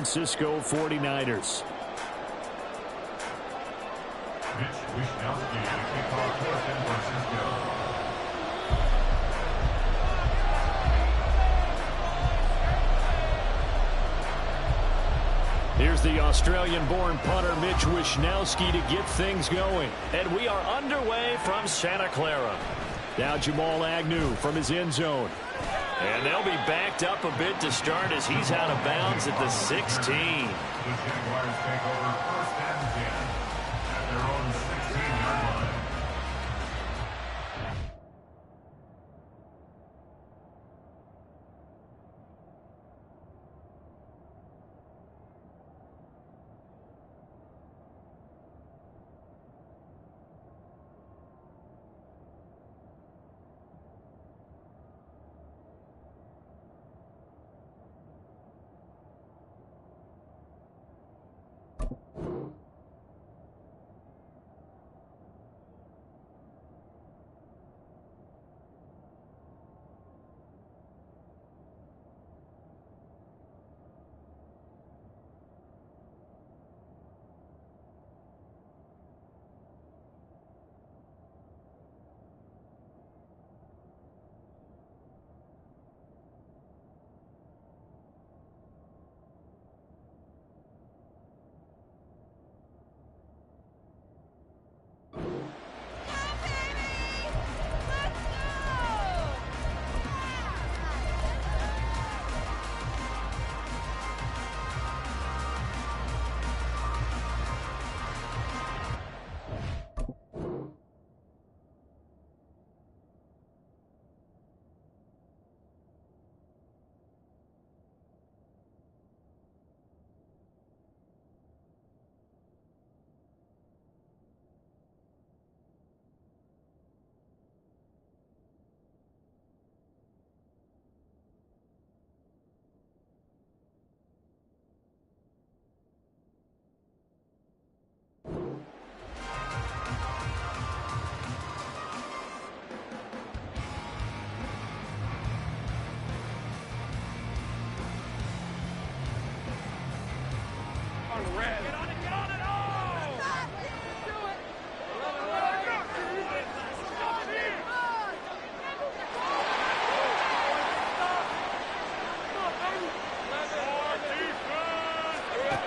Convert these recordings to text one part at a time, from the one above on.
Francisco 49ers. Mitch Wishnowsky to kick off for San Francisco. Here's the Australian-born punter Mitch Wishnowsky to get things going. And we are underway from Santa Clara. Now Jamal Agnew from his end zone. And they'll be backed up a bit to start as he's out of bounds at the 16. The Jaguars take over first and 10 at their own 16-yard line.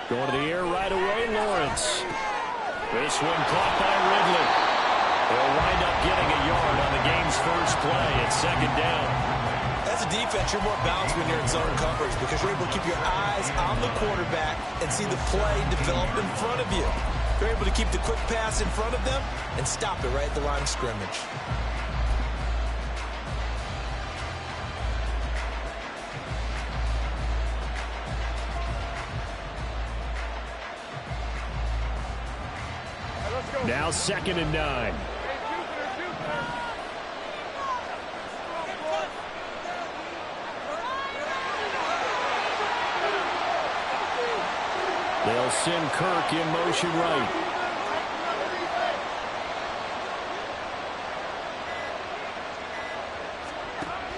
Going to the air right away, Lawrence. This one caught by Ridley. They'll wind up getting a yard on the game's first play at second down. As a defense, you're more balanced when you're in zone coverage because you're able to keep your eyes on the quarterback and see the play develop in front of you. You're able to keep the quick pass in front of them and stop it right at the line of scrimmage. Now 2nd and 9. They'll send Kirk in motion right.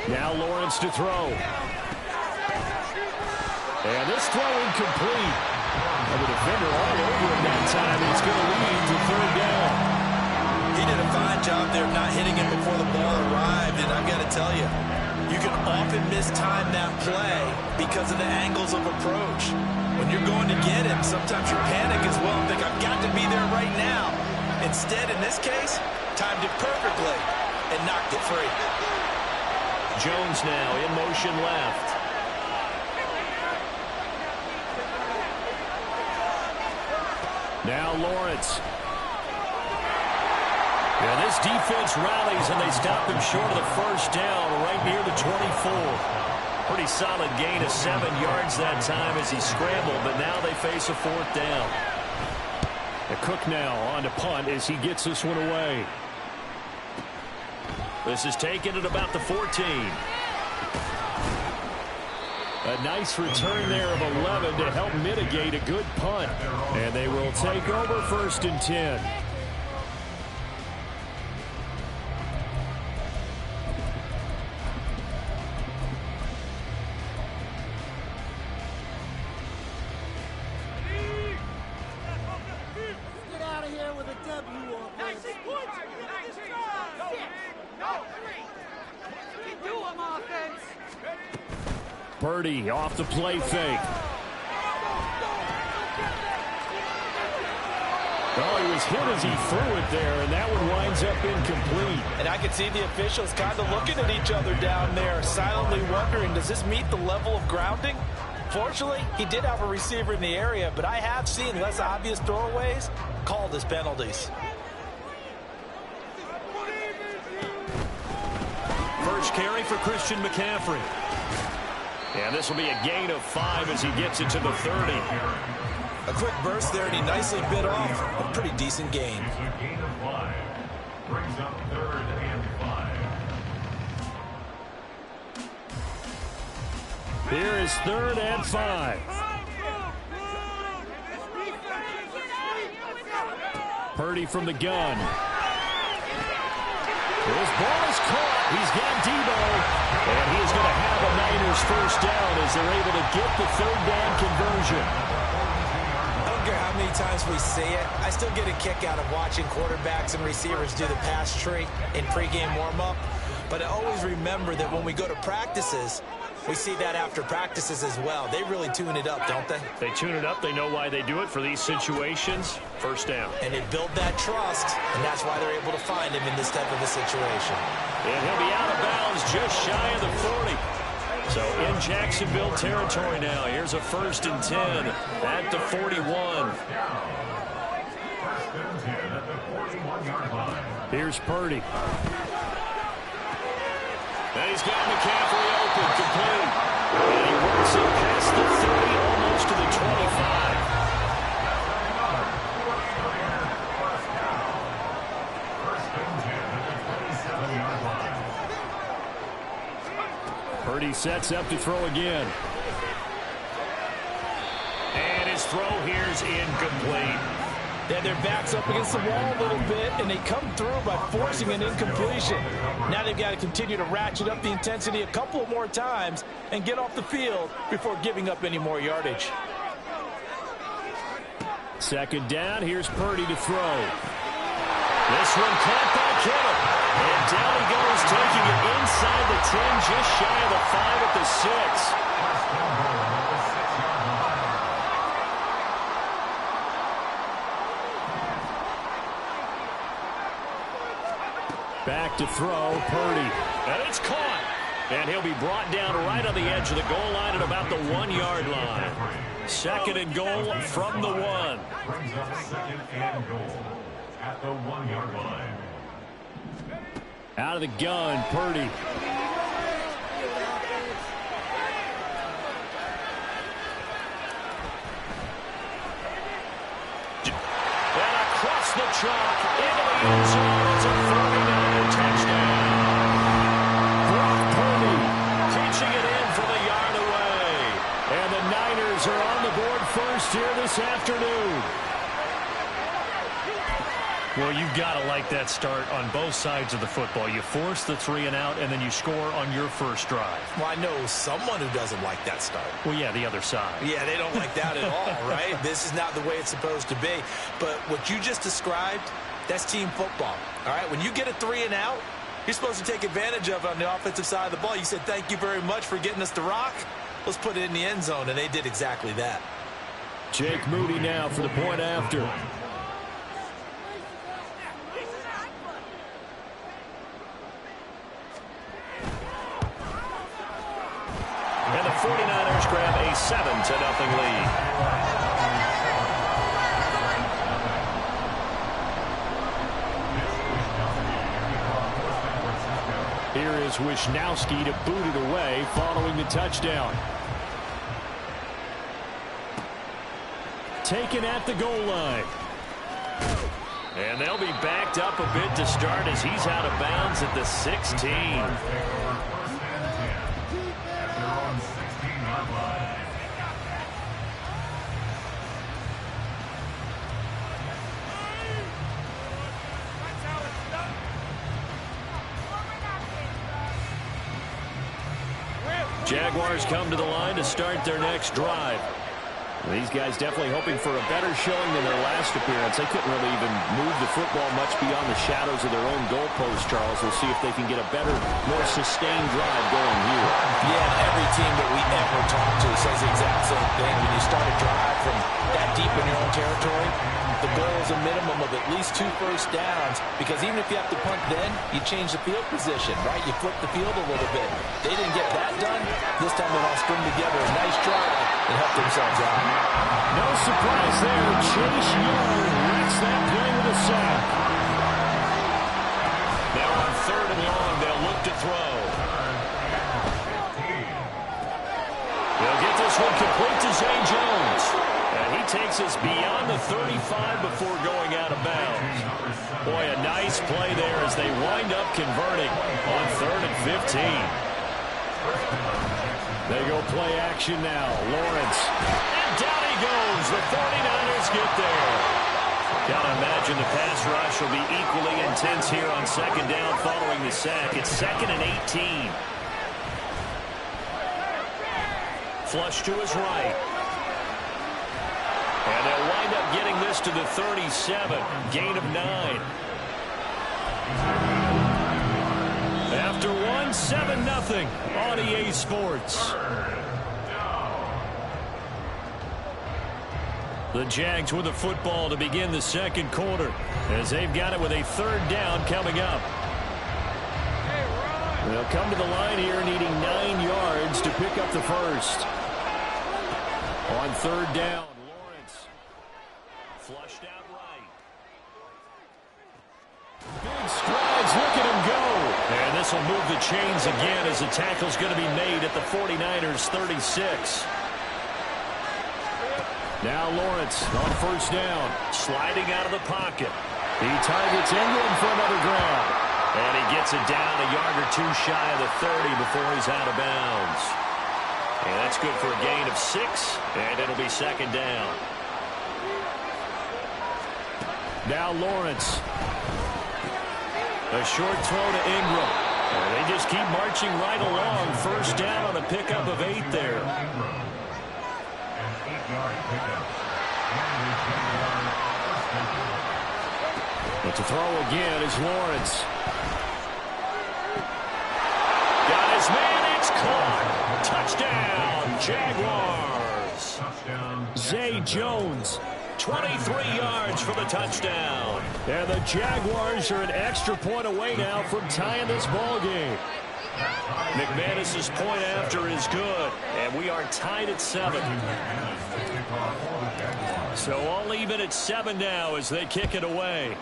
Now Lawrence to throw. And this throw incomplete. And the defender all over him that time. It's going to lead to 3rd down. He did a fine job there not hitting him before the ball arrived. And I've got to tell you, you can often mistime that play because of the angles of approach. When you're going to get him, sometimes you panic as well and think, I've got to be there right now. Instead, in this case, timed it perfectly and knocked it free. Jones now in motion left. Now Lawrence. Yeah, this defense rallies and they stop him short of the first down right near the 24. Pretty solid gain of 7 yards that time as he scrambled, but now they face a 4th down. The Cook now on to punt as he gets this one away. This is taken at about the 14. A nice return there of 11 to help mitigate a good punt. And they will take over 1st and 10. Purdy off the play fake. Oh, he was hit as he threw it there, and that one winds up incomplete. And I can see the officials kind of looking at each other down there, silently wondering, does this meet the level of grounding? Fortunately, he did have a receiver in the area, but I have seen less obvious throwaways called as penalties. First carry for Christian McCaffrey. And this will be a gain of 5 as he gets it to the 30. A quick burst there, and he nicely bit off a pretty decent gain. It's a gain of 5. Brings up 3rd and 5. Here is 3rd and 5. Purdy from the gun. His ball is caught. He's got Debo. And he's going to have a Niners first down as they're able to get the 3rd down conversion. I don't care how many times we see it, I still get a kick out of watching quarterbacks and receivers do the pass tree in pregame warm-up. But I always remember that when we go to practices, we see that after practices as well. They really tune it up, don't they? They tune it up. They know why they do it for these situations. First down. And they build that trust, and that's why they're able to find him in this type of a situation. And he'll be out of bounds just shy of the 40. So in Jacksonville territory now. Here's a 1st and 10 at the 41. 1st and 10 at the 41-yard line. Here's Purdy. And he's got McCaffrey open, complete. And he works it past the 30, almost to the 25. Purdy sets up to throw again. And his throw here's incomplete. Then their backs up against the wall a little bit, and they come through by forcing an incompletion. Now they've got to continue to ratchet up the intensity a couple more times and get off the field before giving up any more yardage. 2nd down, here's Purdy to throw. This one caught by Kittle. And down he goes, taking it inside the 10, just shy of the 5 at the 6. Back to throw, Purdy. And it's caught. And he'll be brought down right on the edge of the goal line at about the 1-yard line. 2nd and goal from the 1. Brings up 2nd and goal at the 1-yard line. Out of the gun, Purdy. And across the chalk into the end zone. It's a 49er touchdown. Brock Purdy catching it in from a yard away. And the Niners are on the board first here this afternoon. Well, you've got to like that start on both sides of the football. You force the 3 and out, and then you score on your first drive. Well, I know someone who doesn't like that start. Well, yeah, the other side. Yeah, they don't like that at all, right? This is not the way it's supposed to be. But what you just described, that's team football, all right? When you get a 3 and out, you're supposed to take advantage of it on the offensive side of the ball. You said, thank you very much for getting us the rock. Let's put it in the end zone, and they did exactly that. Jake Moody now for the point after. And the 49ers grab a 7-0 lead. Here is Wisnowski to boot it away following the touchdown. Taken at the goal line. And they'll be backed up a bit to start as he's out of bounds at the 16. Jaguars come to the line to start their next drive. These guys definitely hoping for a better showing than their last appearance. They couldn't really even move the football much beyond the shadows of their own goalpost, Charles. We'll see if they can get a better, more sustained drive going here. Yeah, every team that we ever talk to says the exact same thing. When you start a drive from that deep in your own territory, the goal is a minimum of at least 2 first downs, because even if you have to punt then, you change the field position, right? You flip the field a little bit. They didn't get that done. This time they all string together a nice drive and help themselves out. No surprise there. Chase Young wrecks that play with a sack. Now on 3rd and long, they'll look to throw. They'll get this one complete to Zay Jones. And he takes us beyond the 35 before going out of bounds. Boy, a nice play there as they wind up converting on 3rd and 15. They go play action now. Lawrence. And down he goes. The 49ers get there. Gotta imagine the pass rush will be equally intense here on 2nd down following the sack. It's 2nd and 18. Flush to his right. And they'll wind up getting this to the 37. Gain of 9. After 1, 7-0 on EA Sports. The Jags with the football to begin the 2nd quarter, as they've got it with a 3rd down coming up. They'll come to the line here needing 9 yards to pick up the first. On 3rd down, Lawrence flushed out right. Big strides, look at him go. And this will move the chains again as the tackle's going to be made at the 49ers 36. Now Lawrence on 1st down, sliding out of the pocket. He targets Ingram for another grab. And he gets it down a yard or 2 shy of the 30 before he's out of bounds. And that's good for a gain of 6, and it'll be 2nd down. Now Lawrence. A short throw to Ingram. And they just keep marching right along. 1st down on a pickup of 8 there. But to throw again is Lawrence. Got his man, it's caught. Touchdown, Jaguars. Zay Jones, 23 yards for the touchdown. And the Jaguars are an extra point away now from tying this ball game. McManus's point after is good, and we are tied at 7. So all even at 7 now as they kick it away.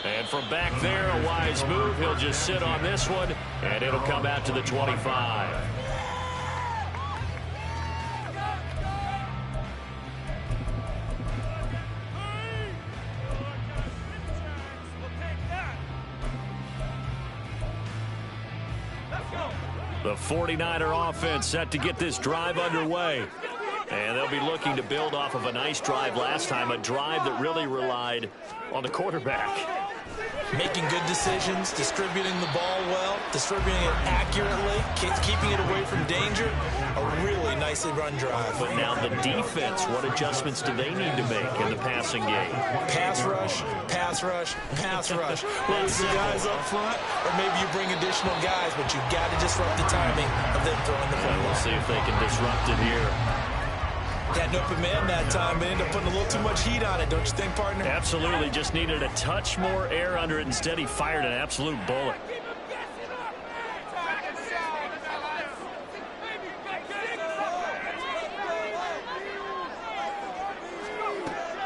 And from back there, a wise move. He'll just sit on this one, and it'll come out to the 25. The 49er offense set to get this drive underway. And they'll be looking to build off of a nice drive last time, a drive that really relied on the quarterback. Making good decisions, distributing the ball well, distributing it accurately, keeping it away from danger. A really nicely run drive. But now the defense, what adjustments do they need to make in the passing game? Pass rush, pass rush, pass rush. Whether it's the guys up front, or maybe you bring additional guys, but you've got to disrupt the timing of them throwing the football. We'll see if they can disrupt it here. Got an open man that time, but ended up putting a little too much heat on it, don't you think, partner? Absolutely. Just needed a touch more air under it. Instead, he fired an absolute bullet.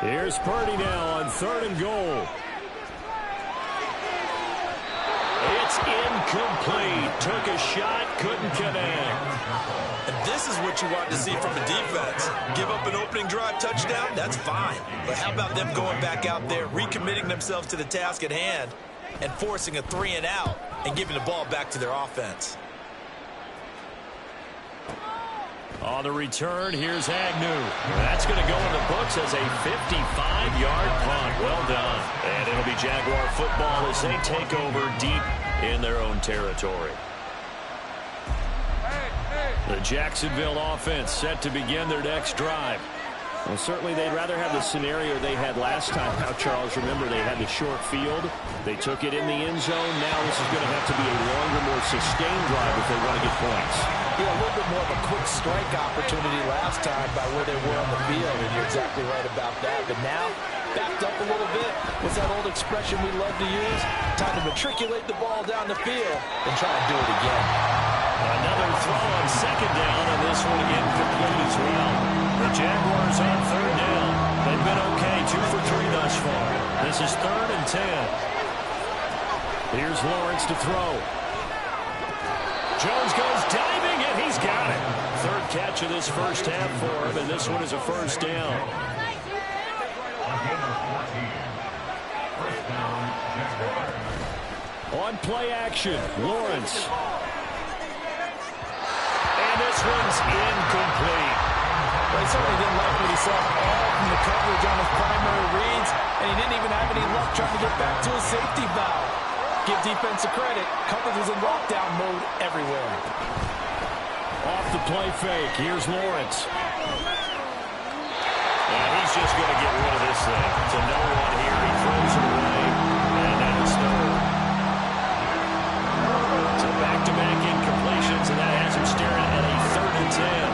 Here's Purdy now on 3rd and goal. It's incomplete. Took a shot, couldn't connect. And this is what you want to see from the defense. Give up an opening drive touchdown, that's fine. But how about them going back out there, recommitting themselves to the task at hand, and forcing a 3 and out, and giving the ball back to their offense. On the return, here's Agnew. That's going to go in the books as a 55-yard punt. Well done. And it'll be Jaguar football as they take over deep in their own territory. The Jacksonville offense set to begin their next drive. Well, certainly they'd rather have the scenario they had last time. Now, Charles, remember, they had the short field. They took it in the end zone. Now this is going to have to be a longer, more sustained drive if they want to get points. Yeah, a little bit more of a quick strike opportunity last time by where they were on the field, and you're exactly right about that. But now, backed up a little bit. What's that old expression we love to use? Time to matriculate the ball down the field and try and do it again. Another throw on second down, and this one incomplete as well. The Jaguars on third down. They've been okay, 2 for 3 thus far. This is 3rd and 10. Here's Lawrence to throw. Jones goes diving, and he's got it. 3rd catch of this first half for him, and this one is a first down. On play action, Lawrence. And this one's incomplete. Well, he certainly didn't like what he saw all from the coverage on his primary reads, and he didn't even have any luck trying to get back to his safety valve. Give defense a credit. Coverage was in lockdown mode everywhere. Off the play fake. Here's Lawrence. And he's just going to get rid of this thing. It's a no-one here. He throws it away. And that is third. So back-to-back incompletions, and that has him staring at a 3rd and 10.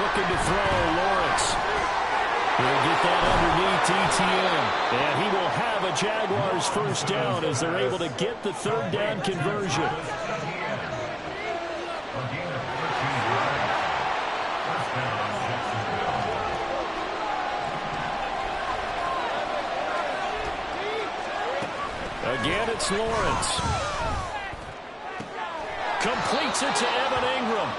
Looking to throw, Lawrence. He'll get that underneath ETN. And he will have a Jaguars first down as they're able to get the 3rd down conversion. Again, it's Lawrence. Completes it to Evan Ingram.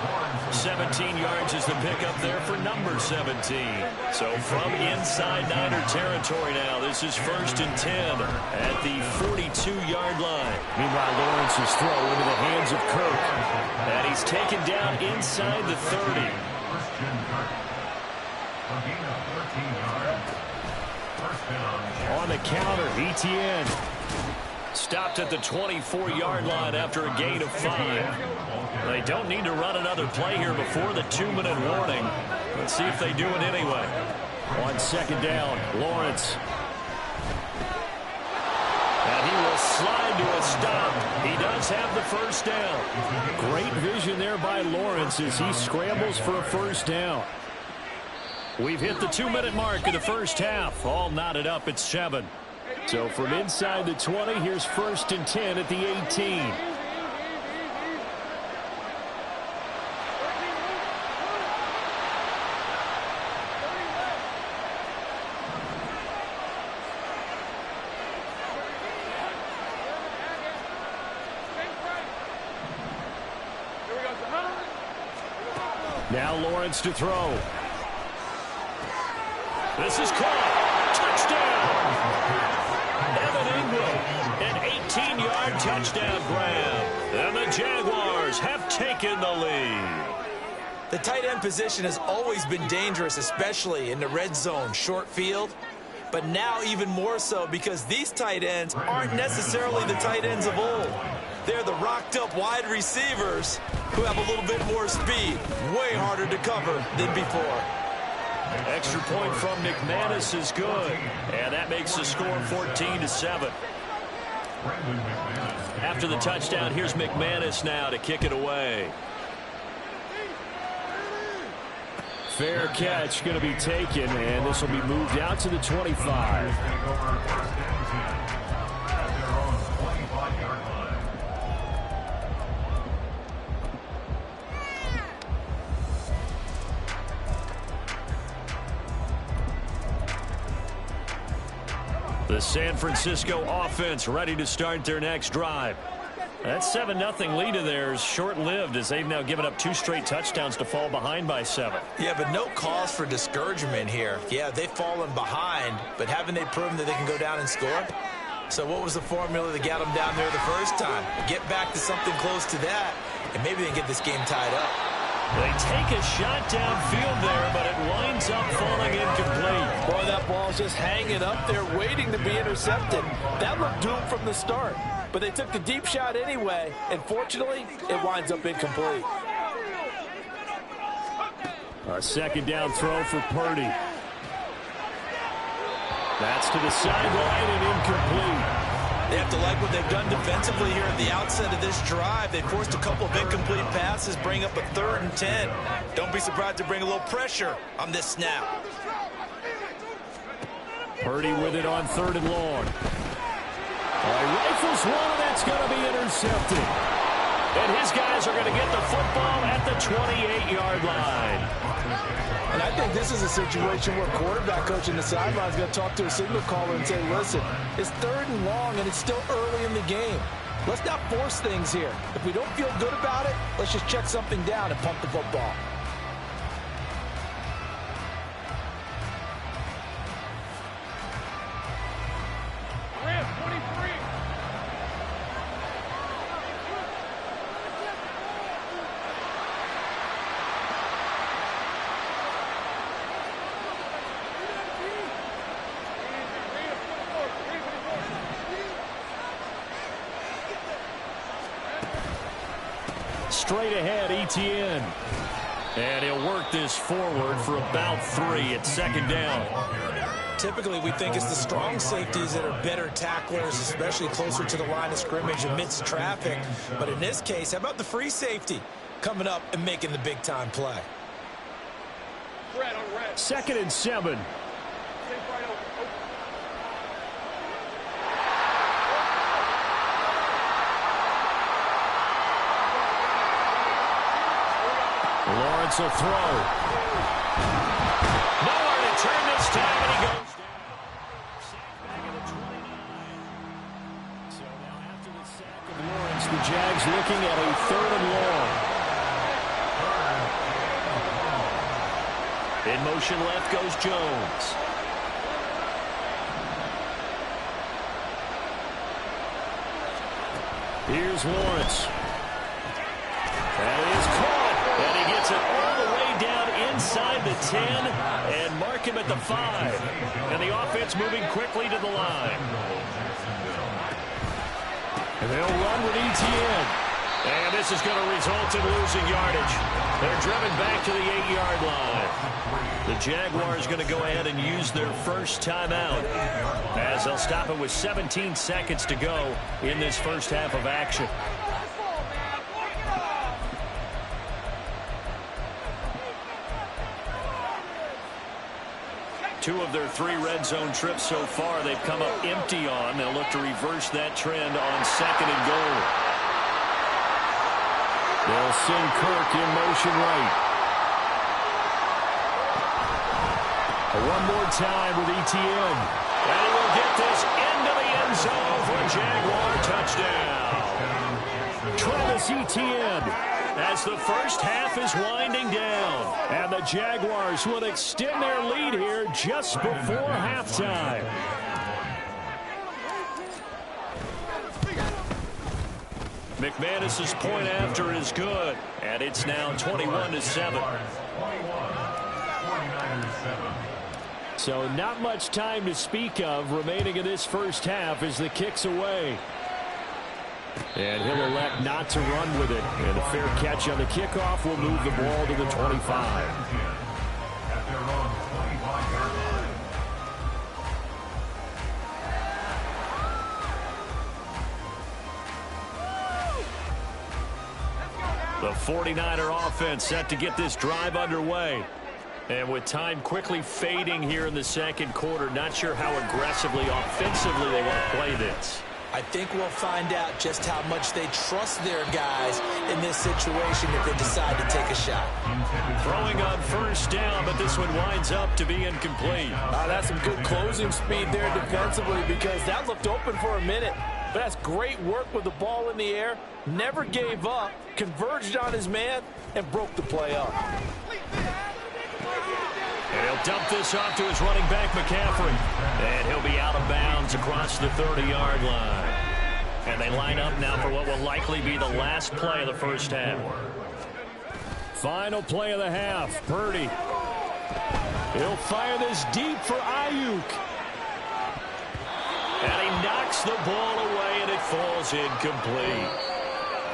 17 yards is the pickup there for number 17. So from inside Niner territory now, this is 1st and 10 at the 42-yard line. Meanwhile, Lawrence's throw into the hands of Kirk. And he's taken down inside the 30. On the counter, ETN. Stopped at the 24-yard line after a gain of 5. They don't need to run another play here before the 2-minute warning. Let's see if they do it anyway. On second down, Lawrence. And he will slide to a stop. He does have the first down. Great vision there by Lawrence as he scrambles for a first down. We've hit the 2-minute mark of the first half. All knotted up at 7. So from inside the 20, here's 1st and 10 at the 18. Now Lawrence to throw. This is caught. Touchdown. Evan Ingram, an 18-yard touchdown grab. And the Jaguars have taken the lead. The tight end position has always been dangerous, especially in the red zone, short field. But now even more so because these tight ends aren't necessarily the tight ends of old. They're the rocked-up wide receivers who have a little bit more speed, way harder to cover than before. Extra point from McManus is good. And that makes the score 14-7. After the touchdown, here's McManus now to kick it away. Fair catch going to be taken, and this will be moved out to the 25. The San Francisco offense ready to start their next drive. That 7-0 lead of theirs short-lived as they've now given up 2 straight touchdowns to fall behind by 7. Yeah, but no cause for discouragement here. Yeah, they've fallen behind, but haven't they proven that they can go down and score? So what was the formula that got them down there the first time? Get back to something close to that, and maybe they can get this game tied up. They take a shot downfield there, but it winds up falling incomplete. Boy, that ball's just hanging up there waiting to be intercepted. That looked doomed from the start. But they took the deep shot anyway, and fortunately, it winds up incomplete. A second down throw for Purdy. That's to the sideline and incomplete. They have to like what they've done defensively here at the outset of this drive. They forced a couple of incomplete passes, bring up a 3rd and 10. Don't be surprised to bring a little pressure on this snap. Purdy with it on 3rd and long. Rifles one, and that's going to be intercepted. And his guys are going to get the football at the 28-yard line. And I think this is a situation where quarterback coach in the sideline is going to talk to a signal caller and say, listen, it's 3rd and long, and it's still early in the game. Let's not force things here. If we don't feel good about it, let's just check something down and pump the football. Straight ahead, Etienne. And he'll work this forward for about 3 at 2nd down. Typically, we think it's the strong safeties that are better tacklers, especially closer to the line of scrimmage amidst traffic. But in this case, how about the free safety coming up and making the big-time play? 2nd and 7. Lawrence will throw. Nowhere to turn this time, and he goes down. Back at the 29. So now after the sack of Lawrence, the Jags looking at a 3rd and long. In motion left goes Jones. Here's Lawrence. That is caught. And he gets it all the way down inside the 10 and mark him at the 5. And the offense moving quickly to the line. And they'll run with Etienne. And this is going to result in losing yardage. They're driven back to the 8-yard line. The Jaguars going to go ahead and use their first timeout as they'll stop it with 17 seconds to go in this first half of action. Two of their 3 red zone trips so far they've come up empty on. They'll look to reverse that trend on 2nd and goal. They'll send Kirk in motion right. One more time with Etienne. And he will get this into the end zone for a Jaguar touchdown. Travis Etienne. As the first half is winding down. And the Jaguars will extend their lead here just before halftime. McManus's point after is good. And it's now 21-7. So not much time to speak of remaining in this first half as the kick's away. And he'll elect not to run with it. And a fair catch on the kickoff will move the ball to the 25. The 49er offense set to get this drive underway. And with time quickly fading here in the second quarter, not sure how aggressively, offensively they want to play this. I think we'll find out just how much they trust their guys in this situation if they decide to take a shot. Throwing on first down, but this one winds up to be incomplete. That's some good closing speed there defensively because that looked open for a minute. But that's great work with the ball in the air. Never gave up, converged on his man, and broke the play up. And he'll dump this off to his running back, McCaffrey. And he'll be out of bounds across the 30-yard line. And they line up now for what will likely be the last play of the first half. Final play of the half. Purdy. He'll fire this deep for Ayuk. And he knocks the ball away, and it falls incomplete.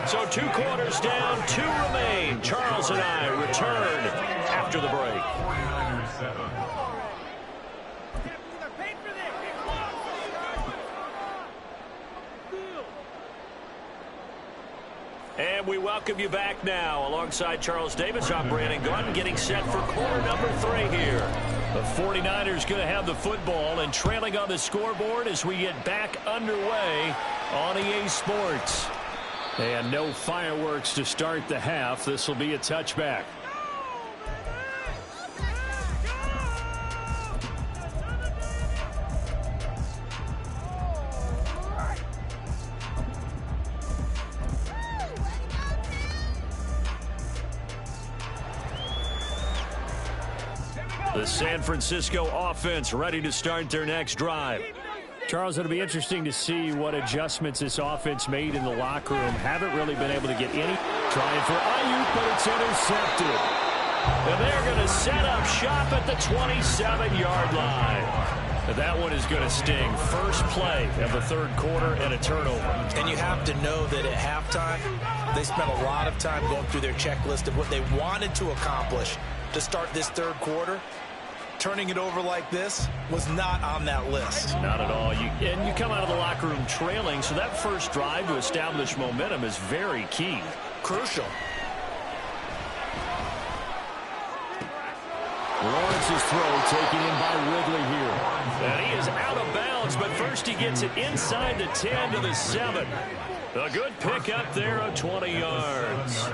So 2 quarters down, 2 remain. Charles and I return after the break. 49ers 7. And we welcome you back now. Alongside Charles Davis, I'm Brandon Gaudin, getting set for quarter number 3 here. The 49ers going to have the football and trailing on the scoreboard as we get back underway on EA Sports. And no fireworks to start the half. This will be a touchback. The San Francisco offense ready to start their next drive. Charles, it'll be interesting to see what adjustments this offense made in the locker room. Haven't really been able to get any. Trying for Ayuk, but it's intercepted. And they're going to set up shop at the 27-yard line. And that one is going to sting. First play of the 3rd quarter and a turnover. And you have to know that at halftime, they spent a lot of time going through their checklist of what they wanted to accomplish to start this 3rd quarter. Turning it over like this was not on that list. Not at all. And you come out of the locker room trailing, so that first drive to establish momentum is very key. Crucial. Lawrence's throw taken in by Ridley here. And he is out of bounds, but first he gets it inside the 10 to the 7. A good pick up there of 20 yards.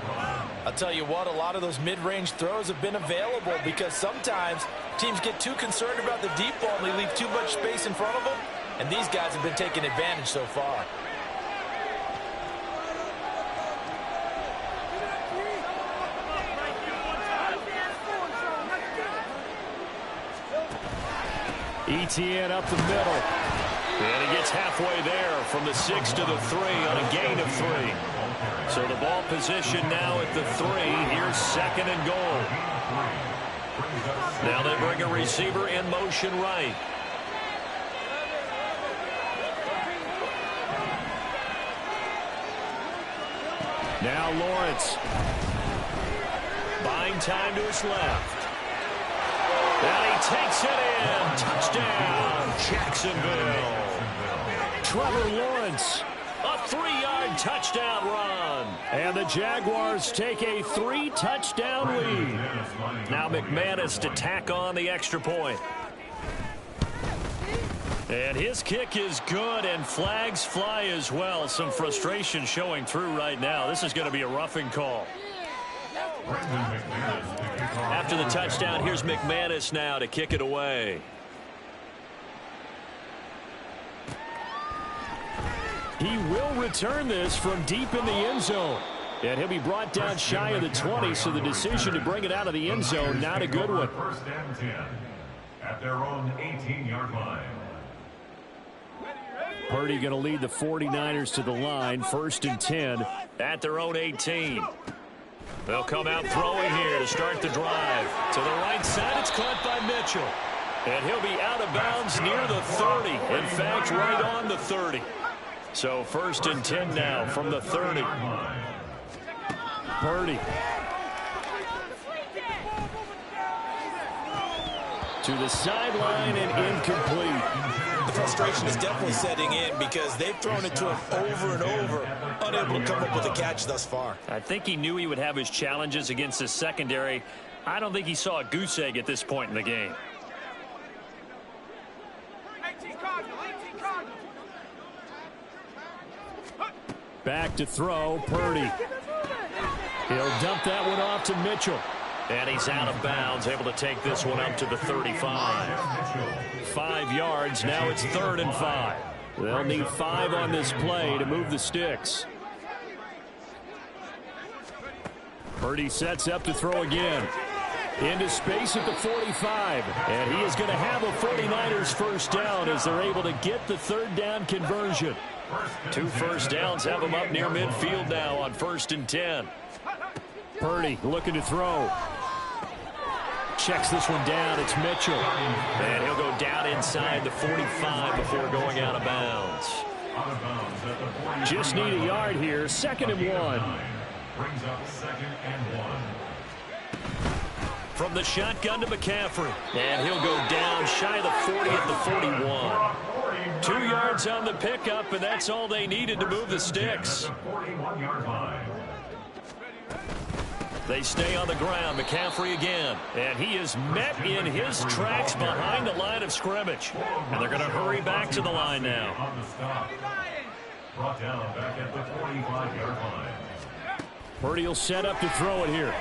I'll tell you what, a lot of those mid-range throws have been available because sometimes teams get too concerned about the deep ball and they leave too much space in front of them, and these guys have been taking advantage so far. ETN up the middle. And he gets halfway there from the 6 to the 3 on a gain of 3. So the ball position now at the 3. Here's 2nd and goal. Now they bring a receiver in motion right. Now Lawrence. Buying time to his left. And he takes it in. Touchdown, Jacksonville. Trevor Lawrence. A 3-yard touchdown run. And the Jaguars take a 3-touchdown lead. Now McManus to tack on the extra point. And his kick is good, and flags fly as well. Some frustration showing through right now. This is going to be a roughing call. After the touchdown, here's McManus now to kick it away. He will return this from deep in the end zone. And he'll be brought down shy of the 20, so the decision to bring it out of the end zone, not a good one. 1st and 10 at their own 18-yard line. Purdy going to lead the 49ers to the line, 1st and 10. At their own 18. They'll come out throwing here to start the drive. To the right side, it's caught by Mitchell. And he'll be out of bounds near the 30. In fact, right on the 30. So 1st and 10 now from the 30. Purdy. To the sideline and incomplete. The frustration is definitely setting in because they've thrown it to him over and over, unable to come up with a catch thus far. I think he knew he would have his challenges against his secondary. I don't think he saw a goose egg at this point in the game. Back to throw, Purdy. He'll dump that one off to Mitchell. And he's out of bounds, able to take this one up to the 35. 5 yards, now it's 3rd and 5. They'll need 5 on this play to move the sticks. Purdy sets up to throw again. Into space at the 45. And he is going to have a 49ers first down as they're able to get the 3rd down conversion. 2 first downs have him up near midfield now on 1st and 10. Purdy looking to throw. Checks this one down. It's Mitchell. And he'll go down inside the 45 before going out of bounds. Just need a yard here. 2nd and 1. Brings up 2nd and 1. From the shotgun to McCaffrey. And he'll go down shy of the 40 at the 41. 2 yards on the pickup, and that's all they needed to move the sticks. They stay on the ground. McCaffrey again. And he is met in his tracks behind the line of scrimmage. And they're going to hurry back to the line now. Brought down back at the 45-yard line. Purdy will set up to throw it here.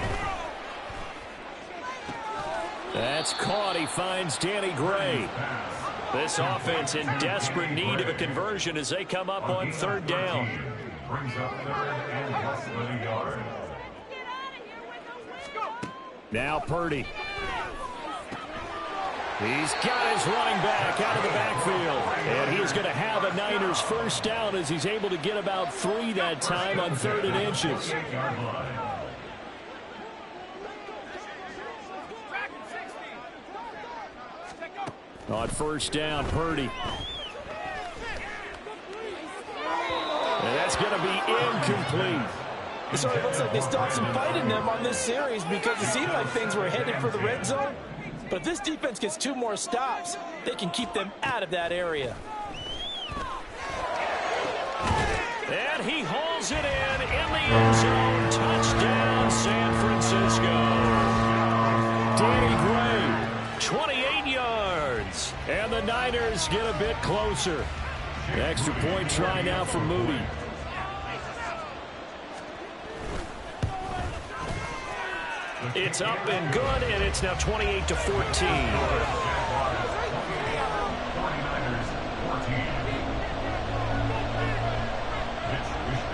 That's caught. He finds Danny Gray. This offense in desperate need of a conversion as they come up on 3rd down. Brings up 3rd and less than a yard. Now Purdy. He's got his running back out of the backfield. And he is going to have a Niners 1st down as he's able to get about 3 that time on 3rd and inches. On 1st down, Purdy. And that's going to be incomplete. So it looks like they still have some fight in them on this series because it seemed like things were headed for the red zone. But if this defense gets 2 more stops, they can keep them out of that area. And he hauls it in the end zone. Touchdown, San Francisco. Danny Gray, 28 yards. And the Niners get a bit closer. The extra point try now for Moody. It's up and good, and it's now 28-14.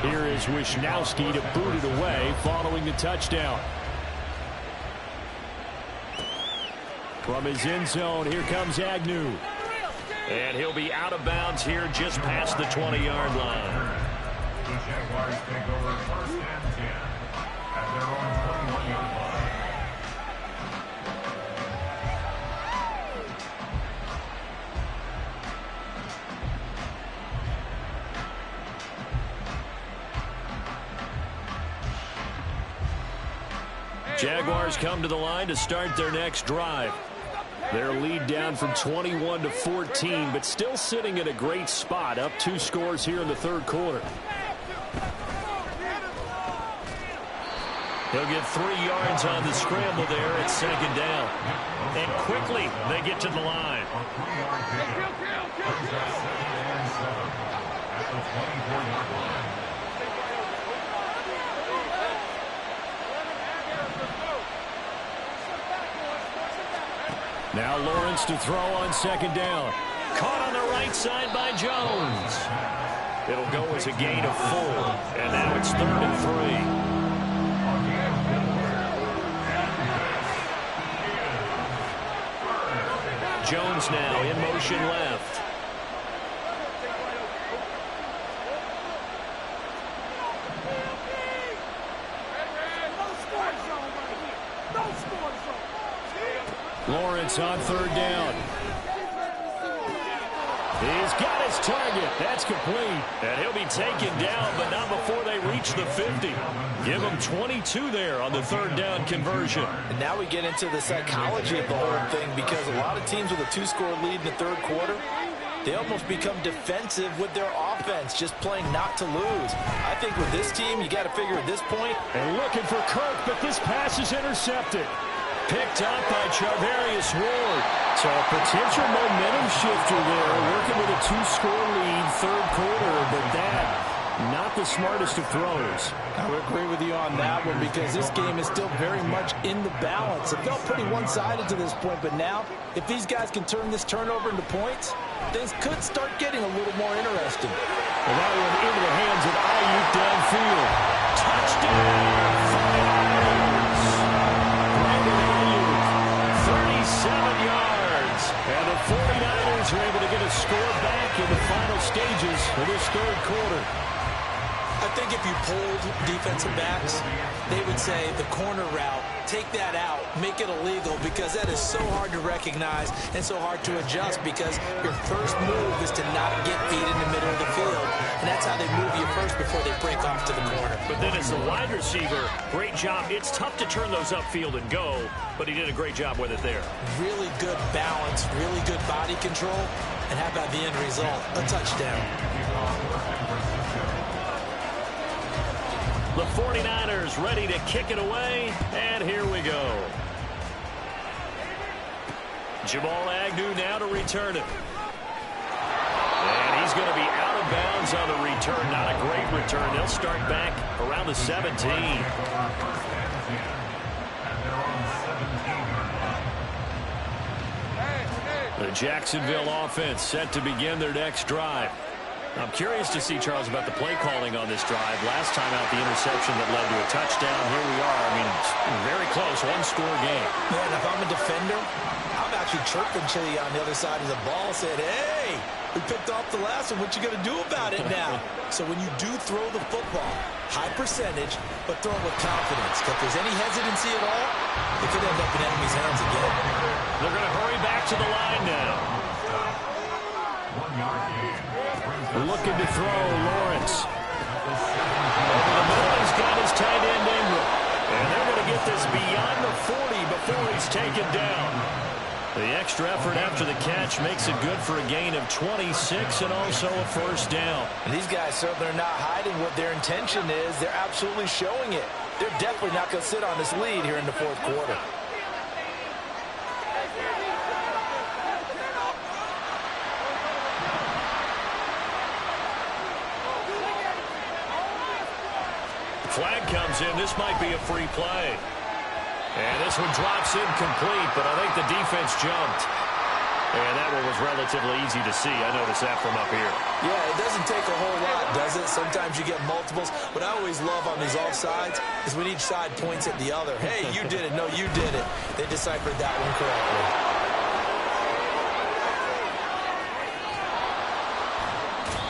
Here is Wisnowski to boot it away following the touchdown. From his end zone, here comes Agnew. And he'll be out of bounds here just past the 20-yard line. The Jaguars take over 1st and 10 at their own 21-yard line. Jaguars come to the line to start their next drive. Their lead down from 21-14, but still sitting in a great spot, up 2 scores here in the 3rd quarter. He'll get 3 yards on the scramble there at 2nd down. And quickly, they get to the line. At the 24-yard line. Now Lawrence to throw on 2nd down. Caught on the right side by Jones. It'll go as a gain of 4. And now it's 3rd and 3. Jones now in motion left. Lawrence on 3rd down. He's got his target. That's complete. And he'll be taken down, but not before they reach the 50. Give him 22 there on the 3rd down conversion. And now we get into the psychology of the whole thing because a lot of teams with a 2-score lead in the 3rd quarter, they almost become defensive with their offense, just playing not to lose. I think with this team, you got to figure at this point. And looking for Kirk, but this pass is intercepted. Picked up by Charvarius Ward. So a potential momentum shifter there, working with a 2-score lead, 3rd quarter, but that, not the smartest of throws. I would agree with you on that one because this game is still very much in the balance. It felt pretty one-sided to this point, but now, if these guys can turn this turnover into points, things could start getting a little more interesting. And that one into the hands of Ayuk downfield. Touchdown! 37 yards. And the 49ers are able to get a score back in the final stages of this 3rd quarter. I think think if you polled defensive backs, they would say the corner route, take that out, make it illegal, because that is so hard to recognize and so hard to adjust, because your first move is to not get beat in the middle of the field, and that's how they move you first before they break off to the corner. But then as a wide receiver, great job. It's tough to turn those upfield and go, but he did a great job with it there. Really good balance, really good body control, and how about the end result? A touchdown. The 49ers ready to kick it away, and here we go. Jamal Agnew now to return it. And he's going to be out of bounds on the return. Not a great return. They'll start back around the 17. The Jacksonville offense set to begin their next drive. I'm curious to see, Charles, about the play calling on this drive. Last time out, the interception that led to a touchdown. Here we are. I mean, it's very close, one-score game. Man, if I'm a defender, I'm actually chirping Chili on the other side of the ball, saying, hey, we picked off the last one. What you going to do about it now? So when you do throw the football, high percentage, but throw it with confidence. If there's any hesitancy at all, it could end up in enemy's hands again. They're going to hurry back to the line now. Looking to throw, Lawrence. Over the middle, he's got his tight end, Ingram. And they're going to get this beyond the 40 before he's taken down. The extra effort after the catch makes it good for a gain of 26 and also a first down. And these guys certainly are not hiding what their intention is. They're absolutely showing it. They're definitely not going to sit on this lead here in the fourth quarter. Flag comes in. This might be a free play. And this one drops incomplete, but I think the defense jumped. And that one was relatively easy to see. I noticed that from up here. Yeah, it doesn't take a whole lot, does it? Sometimes you get multiples. What I always love on these offsides is when each side points at the other. Hey, you did it. No, you did it. They deciphered that one correctly.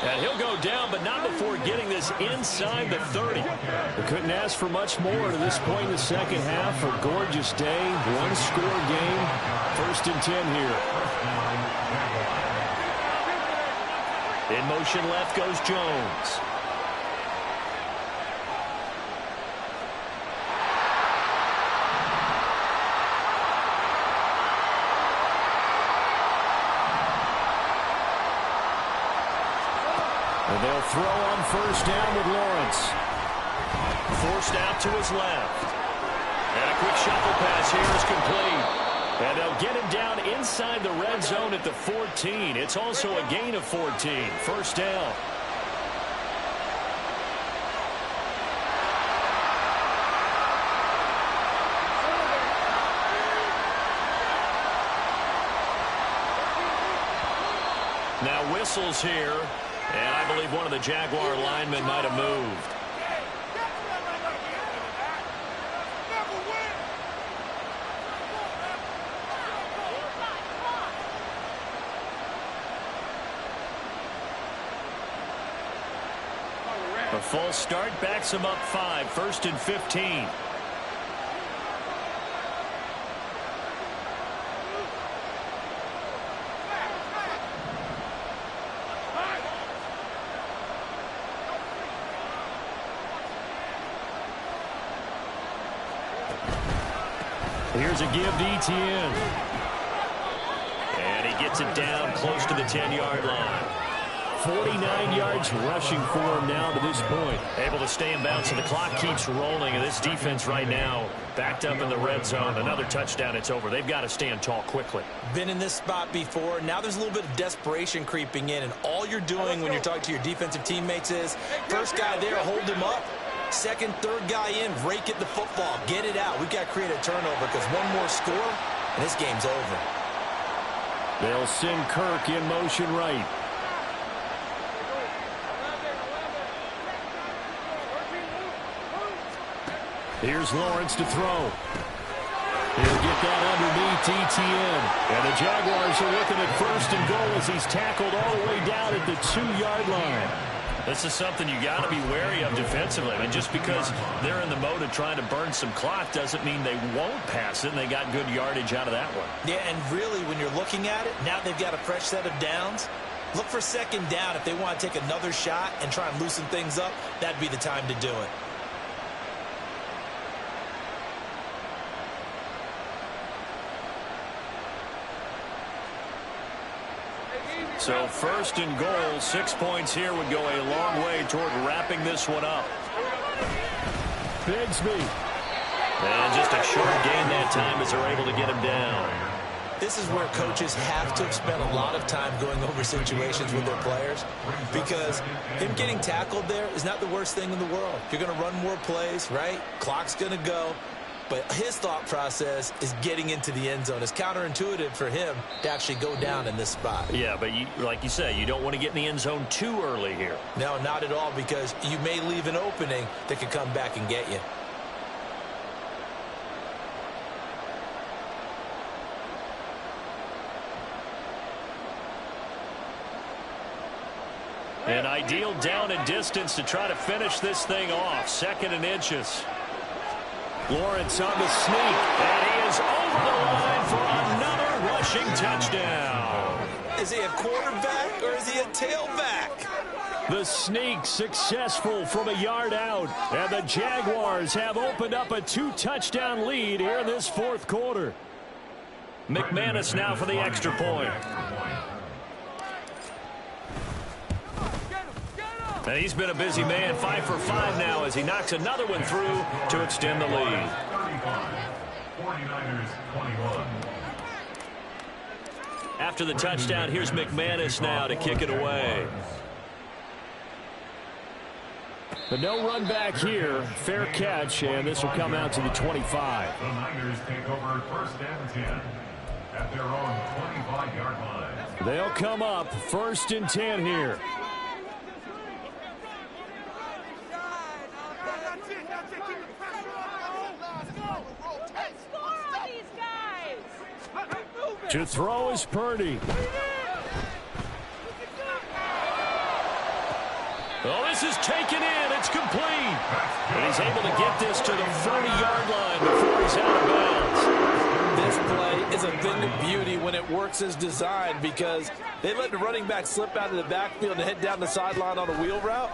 And he'll go down, but not before getting this inside the 30. We couldn't ask for much more to this point in the second half. A gorgeous day, one-score game, 1st and 10 here. In motion left goes Jones. And they'll throw on first down with Lawrence. Forced out to his left. And a quick shuffle pass here is complete. And they'll get him down inside the red zone at the 14. It's also a gain of 14. First down. Now whistles here. And I believe one of the Jaguar linemen might have moved. A false start backs him up 5, 1st and 15. Here's a give to Etienne. And he gets it down close to the 10-yard line. 49 yards rushing for him now to this point. Able to stay in bounds, and the clock keeps rolling. And this defense right now backed up in the red zone. Another touchdown, it's over. They've got to stand tall quickly. Been in this spot before. Now there's a little bit of desperation creeping in. And all you're doing when you're talking to your defensive teammates is, first guy there, hold him up. Second, third guy in, rake at the football. Get it out. We've got to create a turnover because one more score, and this game's over. They'll send Kirk in motion right. Here's Lawrence to throw. He'll get that underneath Etienne. And the Jaguars are looking at 1st and goal as he's tackled all the way down at the 2-yard line. This is something you got to be wary of defensively. I mean, just because they're in the mode of trying to burn some clock doesn't mean they won't pass it, and they got good yardage out of that one. Yeah, and really, when you're looking at it, now they've got a fresh set of downs. Look for second down. If they want to take another shot and try and loosen things up, that'd be the time to do it. So first and goal, 6 points here would go a long way toward wrapping this one up. Bigsby. And just a short gain that time as they're able to get him down. This is where coaches have to spend a lot of time going over situations with their players, because him getting tackled there is not the worst thing in the world. You're going to run more plays, right? Clock's going to go. But his thought process is getting into the end zone. It's counterintuitive for him to actually go down in this spot. Yeah, but like you say, you don't want to get in the end zone too early here. No, not at all, because you may leave an opening that could come back and get you. An ideal down and distance to try to finish this thing off. 2nd and inches. Lawrence on the sneak. And he is over the line for another rushing touchdown. Is he a quarterback or is he a tailback? The sneak successful from a yard out. And the Jaguars have opened up a 2-touchdown lead here in this 4th quarter. McManus now for the extra point. And he's been a busy man, 5 for 5 now as he knocks another one through to extend the lead. 49ers 21. After the touchdown, here's McManus now to kick it away. But no run back here. Fair catch, and this will come out to the 25. The Niners take over 1st and 10 at their own 25-yard line. They'll come up 1st and 10 here. To throw is Purdy. Oh, this is taken in. It's complete. And he's able to get this to the 40-yard line before he's out of bounds. This play is a thing of beauty when it works as designed, because they let the running back slip out of the backfield and head down the sideline on a wheel route.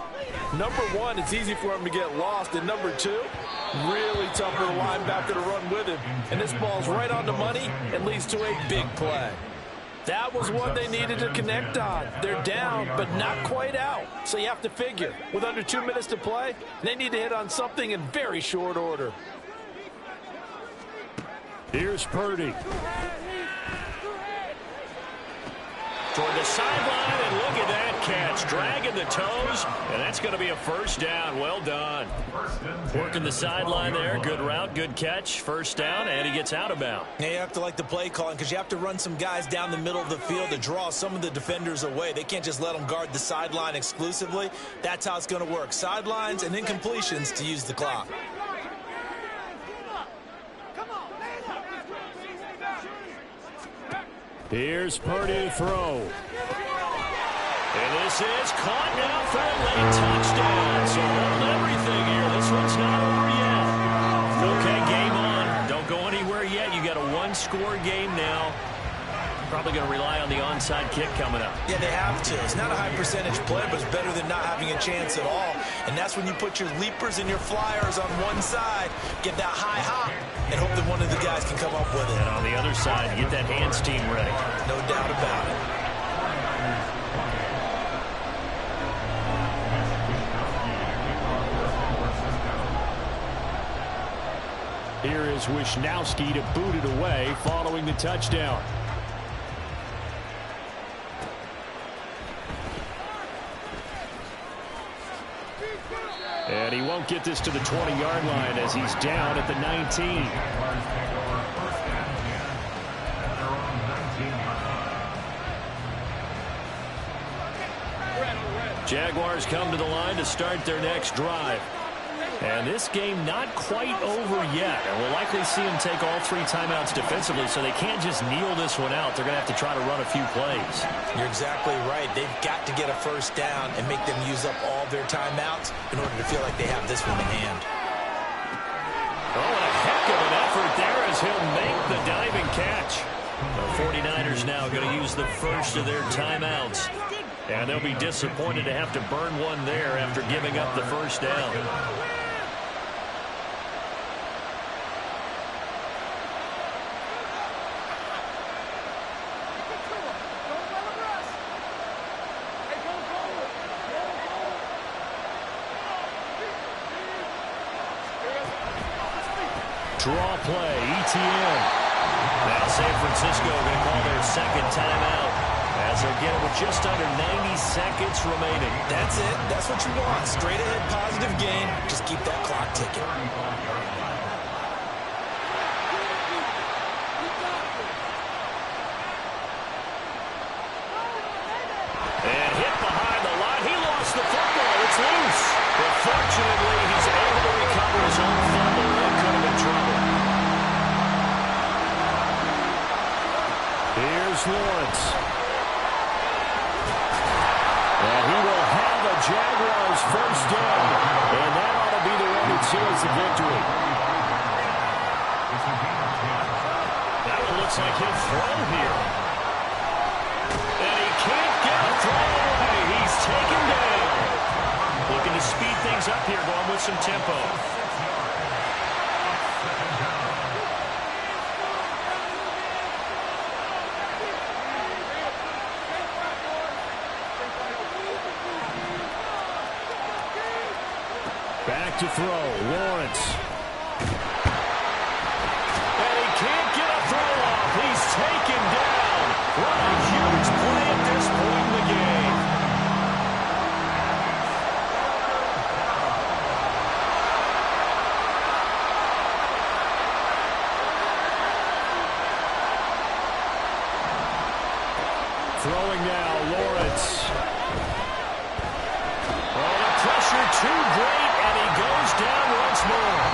Number one, it's easy for him to get lost. And number two, really tough for the linebacker to run with him. And this ball's right on the money and leads to a big play. That was one they needed to connect on. They're down, but not quite out. So you have to figure, with under 2 minutes to play, they need to hit on something in very short order. Here's Purdy. Toward the sideline, and look at that catch. Dragging the toes, and that's going to be a 1st down. Well done. Working the sideline there. Good route, good catch. 1st down, and he gets out of bounds. Now you have to like the play calling, because you have to run some guys down the middle of the field to draw some of the defenders away. They can't just let them guard the sideline exclusively. That's how it's going to work. Sidelines and incompletions to use the clock. Here's Purdy to throw. And this is caught now for a late touchdown. So hold everything here. This one's not over yet. Okay, game on. Don't go anywhere yet. You got a 1-score game now. Probably going to rely on the onside kick coming up. Yeah, they have to. It's not a high percentage play, but it's better than not having a chance at all. And that's when you put your leapers and your flyers on one side, get that high hop, and hope that one of the guys can come up with it. And on the other side, get that hands team ready. No doubt about it. Here is Wisnowski to boot it away following the touchdown. And he won't get this to the 20-yard line as he's down at the 19. Jaguars come to the line to start their next drive. And this game not quite over yet. And we'll likely see them take all 3 timeouts defensively, so they can't just kneel this one out. They're going to have to try to run a few plays. You're exactly right. They've got to get a first down and make them use up all their timeouts in order to feel like they have this one in hand. Oh, and a heck of an effort there as he'll make the diving catch. The 49ers now going to use the first of their timeouts. And they'll be disappointed to have to burn one there after giving up the first down. Draw play, ETN. Now San Francisco going to call their second timeout as they'll get it with just under 90 seconds remaining. That's it. That's what you want. Straight ahead positive gain. Just keep that clock ticking. And hit behind the line. He lost the football. It's loose. But fortunately, he's able to recover his own fumble. That could have been trouble. Here's Lawrence. And he will have a Jaguars first down. And that ought to be the one that seals the victory. That one looks like he'll throw here. And he can't get a throw away. He's taken down. Looking to speed things up here, going with some tempo. Back to throw, Lawrence. And he can't get a throw off. He's taken down. What a huge play at this point in the game. Throwing now, Lawrence. Oh, the pressure too great, and he goes down once more.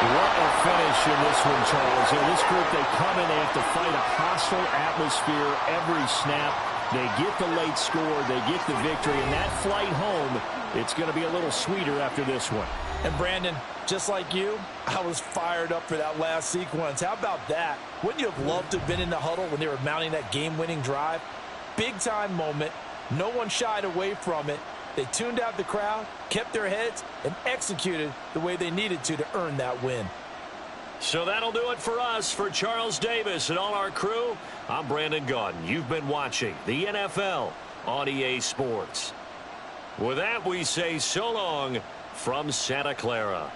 What a finish in this one, Charles. In this group, they come in, they have to fight a hostile atmosphere every snap. They get the late score, they get the victory, and that flight home, it's going to be a little sweeter after this one. And Brandon, just like you, I was fired up for that last sequence. How about that? Wouldn't you have loved to have been in the huddle when they were mounting that game-winning drive? Big-time moment. No one shied away from it. They tuned out the crowd, kept their heads, and executed the way they needed to earn that win. So that'll do it for us. For Charles Davis and all our crew, I'm Brandon Gaudin. You've been watching the NFL on EA Sports. With that, we say so long from Santa Clara.